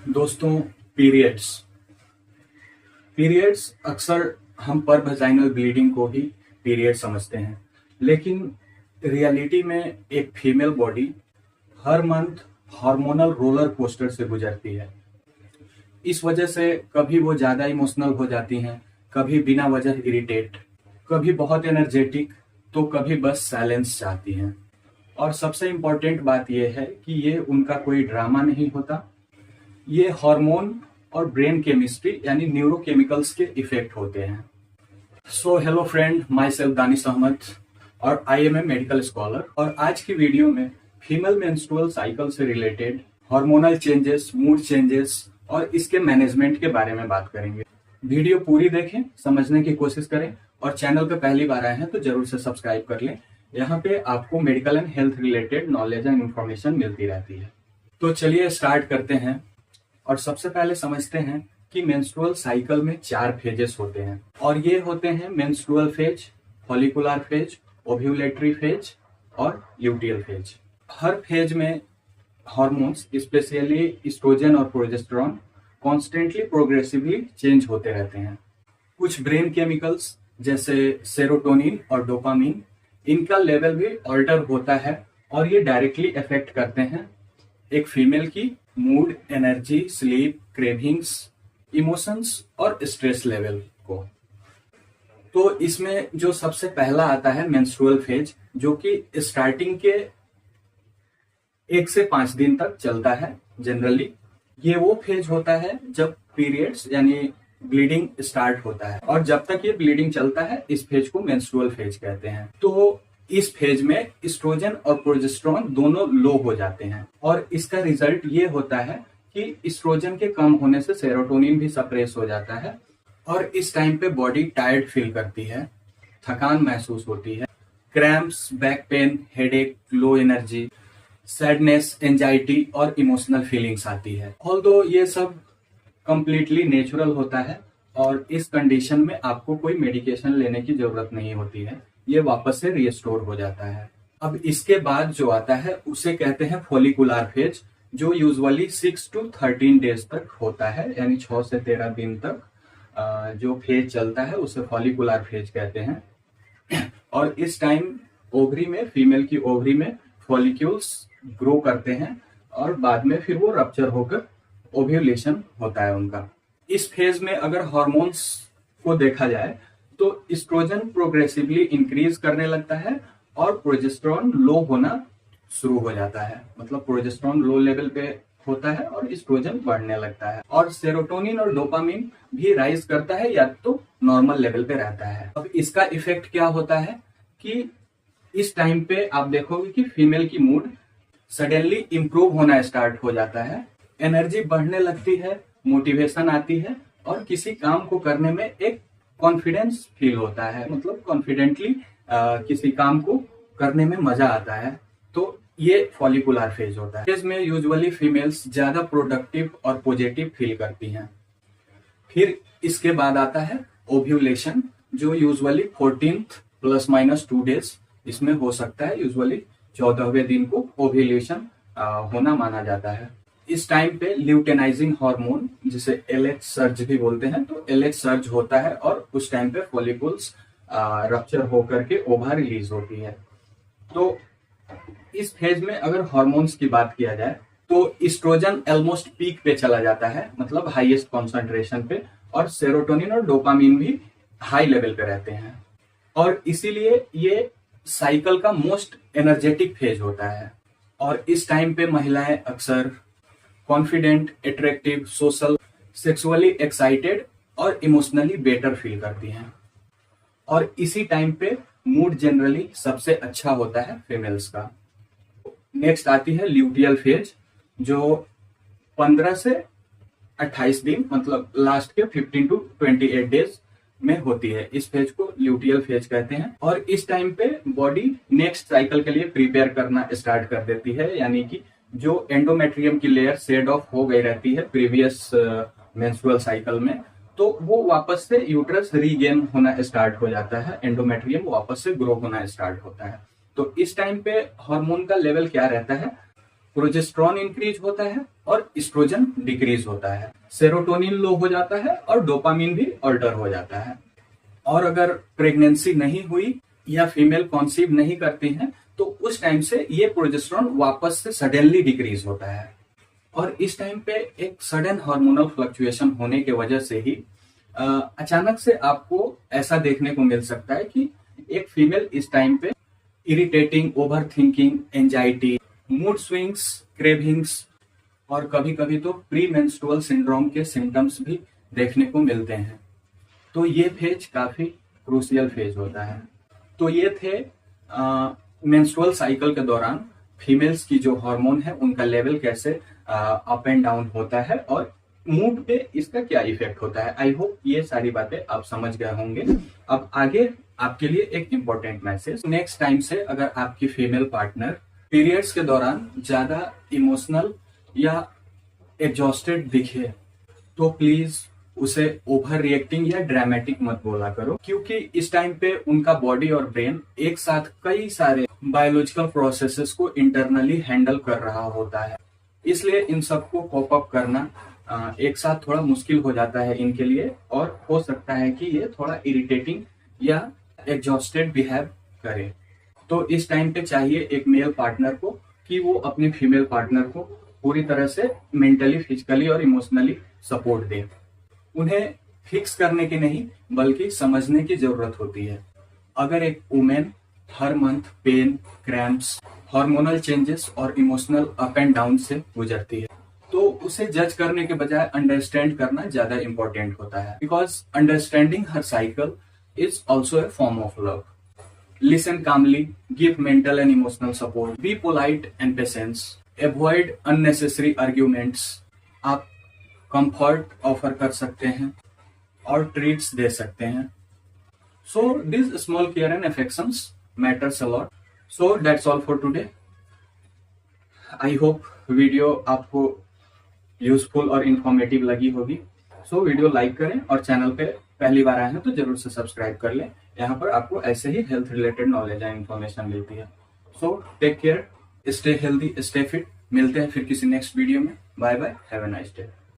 दोस्तों, periods periods अक्सर हम पर वजाइनल ब्लीडिंग को ही पीरियड समझते हैं, लेकिन रियलिटी में एक फीमेल बॉडी हर मंथ हार्मोनल रोलर कोस्टर से गुजरती है। इस वजह से कभी वो ज्यादा इमोशनल हो जाती हैं, कभी बिना वजह इरिटेट, कभी बहुत एनर्जेटिक, तो कभी बस साइलेंस चाहती हैं। और सबसे इम्पोर्टेंट बात यह है कि ये उनका कोई ड्रामा नहीं होता, ये हार्मोन और ब्रेन केमिस्ट्री यानी न्यूरोकेमिकल्स के इफेक्ट होते हैं। So hello friend, myself Danish Ahmed और I am a medical scholar. और आज की वीडियो में फीमेल मेंस्ट्रुअल साइकिल से related hormonal changes, mood changes और इसके मैनेजमेंट के बारे में बात करेंगे। वीडियो पूरी देखें, समझने की कोशिश करें और चैनल पे पहली बार आए हैं तो जरूर से सब्सक्राइब कर लें। यहाँ पे आपको medical and health related knowledge and information मिलती रहती है। तो चलिए स्टार्ट करते हैं और सबसे पहले समझते हैं कि मेंस्ट्रुअल साइकिल में 4 फेजेस होते हैं और ये होते हैं menstrual phase, follicular phase, ovulatory phase और ल्यूटियल फेज। हर फेज में हार्मोन्स स्पेशली एस्ट्रोजन और प्रोजेस्टेरॉन कॉन्स्टेंटली प्रोग्रेसिवली चेंज होते रहते हैं। कुछ ब्रेन केमिकल्स जैसे सेरोटोनिन और डोपामिन, इनका लेवल भी ऑल्टर होता है और ये डायरेक्टली इफेक्ट करते हैं एक फीमेल की mood, energy, sleep, cravings, emotions और स्ट्रेस लेवल को। तो इसमें जो सबसे पहला आता है मेंस्ट्रुअल फेज, जो कि स्टार्टिंग के 1 से 5 दिन तक चलता है जनरली। ये वो फेज होता है जब पीरियड्स यानी ब्लीडिंग स्टार्ट होता है और जब तक ये ब्लीडिंग चलता है इस फेज को मेंस्ट्रुअल फेज कहते हैं। तो इस फेज में एस्ट्रोजन और प्रोजेस्टेरॉन दोनों लो हो जाते हैं और इसका रिजल्ट ये होता है कि एस्ट्रोजन के कम होने से सेरोटोनिन भी सप्रेस हो जाता है और इस टाइम पे बॉडी टायर्ड फील करती है, थकान महसूस होती है, cramps, back pain, headache, low energy, sadness, anxiety और इमोशनल फीलिंग्स आती है। ऑल्दो ये सब कंप्लीटली नेचुरल होता है और इस कंडीशन में आपको कोई मेडिकेशन लेने की जरूरत नहीं होती है, ये वापस से रिस्टोर हो जाता है। अब इसके बाद जो आता है उसे कहते हैं फॉलिकुलर फेज, जो यूजुअली 6 to 13 डेज तक होता है, यानी 6 से 13 दिन तक जो फेज चलता है उसे फॉलिकुलर फेज कहते हैं। और इस टाइम ओवरी में, फीमेल की ओवरी में फॉलिक्यूल्स ग्रो करते हैं और बाद में फिर वो रप्चर होकर ओव्यूलेशन होता है उनका। इस फेज में अगर हार्मोन्स को देखा जाए तो एस्ट्रोजन प्रोग्रेसिवली इंक्रीज करने लगता है और प्रोजेस्टेरॉन लो होना शुरू हो जाता है। मतलब प्रोजेस्टेरॉन लो लेवल पे होता है और एस्ट्रोजन बढ़ने लगता है और सेरोटोनिन और डोपामिन भी राइज करता है या तो नॉर्मल लेवल पे रहता है। अब इसका इफेक्ट क्या होता है कि इस टाइम पे आप देखोगे कि फीमेल की मूड सडनली इंप्रूव होना स्टार्ट हो जाता है, एनर्जी बढ़ने लगती है, मोटिवेशन आती है और किसी काम को करने में एक कॉन्फिडेंस फील होता है। मतलब कॉन्फिडेंटली किसी काम को करने में मजा आता है। तो ये फॉलिकुलर फेज होता है। फेज में यूजुअली फीमेल्स ज्यादा प्रोडक्टिव और पॉजिटिव फील करती हैं। फिर इसके बाद आता है ओव्यूलेशन, जो यूजुअली 14th ± 2 डेज इसमें हो सकता है। यूजुअली 14वें दिन को ओव्यूलेशन होना माना जाता है। इस टाइम पे ल्यूटेनाइजिंग हार्मोन, जिसे LH सर्ज भी बोलते हैं, तो LH सर्ज होता है और उस टाइम पे फॉलिकल्स रप्चर होकर के ओवा रिलीज होती है। तो इस फेज में अगर हार्मोन्स की बात किया जाए तो एस्ट्रोजन ऑलमोस्ट पीक पे चला जाता है, मतलब हाईएस्ट कॉन्सेंट्रेशन पे, और सेरोटोनिन और डोपामिन भी हाई लेवल पे रहते हैं और इसीलिए ये साइकिल का मोस्ट एनर्जेटिक फेज होता है। और इस टाइम पे महिलाएं अक्सर confident, attractive, social, sexually excited और इमोशनली बेटर फील करती हैं। और इसी टाइम पे मूड जनरली सबसे अच्छा होता है फीमेल्स का। नेक्स्ट आती है ल्यूटियल फेज, जो 15 से 28 दिन, मतलब लास्ट के 15 to 28 डेज में होती है। इस फेज को ल्यूटियल फेज कहते हैं और इस टाइम पे बॉडी नेक्स्ट साइकिल के लिए प्रिपेयर करना स्टार्ट कर देती है, यानी कि जो एंडोमेट्रियम की लेयर शेड ऑफ हो गई रहती है प्रीवियस मेंस्ट्रुअल साइकिल में, तो वो वापस से यूट्रस रीगेन होना स्टार्ट हो जाता है, एंडोमेट्रियम वापस से ग्रो होना स्टार्ट होता है। तो इस टाइम पे हार्मोन का लेवल क्या रहता है प्रोजेस्टेरॉन इंक्रीज होता है और एस्ट्रोजन डिक्रीज होता है, सेरोटोनिन लो हो जाता है और डोपामिन भी अल्टर हो जाता है। और अगर प्रेगनेंसी नहीं हुई या फीमेल कॉन्सीव नहीं करती हैं तो उस टाइम से ये प्रोजेस्टेरॉन वापस से सडनली डिक्रीज होता है। और इस टाइम पे एक सडन हार्मोनल फ्लक्चुएशन होने की वजह से ही अचानक से आपको ऐसा देखने को मिल सकता है कि एक फीमेल इस टाइम पे irritating, over thinking, anxiety, mood swings, cravings और कभी कभी तो प्री मेंस्ट्रुअल सिंड्रोम के सिम्टम्स भी देखने को मिलते हैं। तो ये फेज काफी क्रूशियल फेज होता है। तो ये थे मेंस्ट्रुअल साइकिल के दौरान फीमेल्स की जो हार्मोन है उनका लेवल कैसे अप एंड डाउन होता है और मूड पे इसका क्या इफेक्ट होता है। आई होप ये सारी बातें आप समझ गए होंगे। अब आगे आपके लिए एक इम्पोर्टेंट मैसेज, नेक्स्ट टाइम से अगर आपकी फीमेल पार्टनर पीरियड्स के दौरान ज्यादा इमोशनल या एग्जॉस्टेड दिखे तो प्लीज उसे ओवर रिएक्टिंग या ड्रामेटिक मत बोला करो, क्योंकि इस टाइम पे उनका बॉडी और ब्रेन एक साथ कई सारे बायोलॉजिकल प्रोसेसेस को इंटरनली हैंडल कर रहा होता है। इसलिए इन सबको कोप अप करना एक साथ थोड़ा मुश्किल हो जाता है इनके लिए और हो सकता है कि ये थोड़ा इरिटेटिंग या एग्जॉस्टेड बिहेव करे। तो इस टाइम पे चाहिए एक मेल पार्टनर को कि वो अपने फीमेल पार्टनर को पूरी तरह से मेंटली, फिजिकली और इमोशनली सपोर्ट दे। उन्हें फिक्स करने की नहीं बल्कि समझने की जरूरत होती है। अगर एक वुमेन हर month pain, cramps, hormonal changes और इमोशनल अप एंड डाउन से गुजरती है तो उसे जज करने के बजाय अंडरस्टैंड करना ज्यादा इंपॉर्टेंट होता है, because understanding her cycle is also a form of love. Listen calmly, give mental and emotional support, be polite and patient, avoid unnecessary arguments। आप कंफर्ट ऑफर कर सकते हैं और ट्रीट्स दे सकते हैं। So these small care and affections matters a lot. So that's all for today. I hope video आपको useful और informative लगी होगी। सो वीडियो लाइक करें और चैनल पे पहली बार आए हैं तो जरूर से सब्सक्राइब कर लें। यहाँ पर आपको ऐसे ही health related knowledge and information मिलती है। So take care, stay healthy, stay fit. मिलते हैं फिर किसी नेक्स्ट वीडियो में। Bye bye, have a nice day.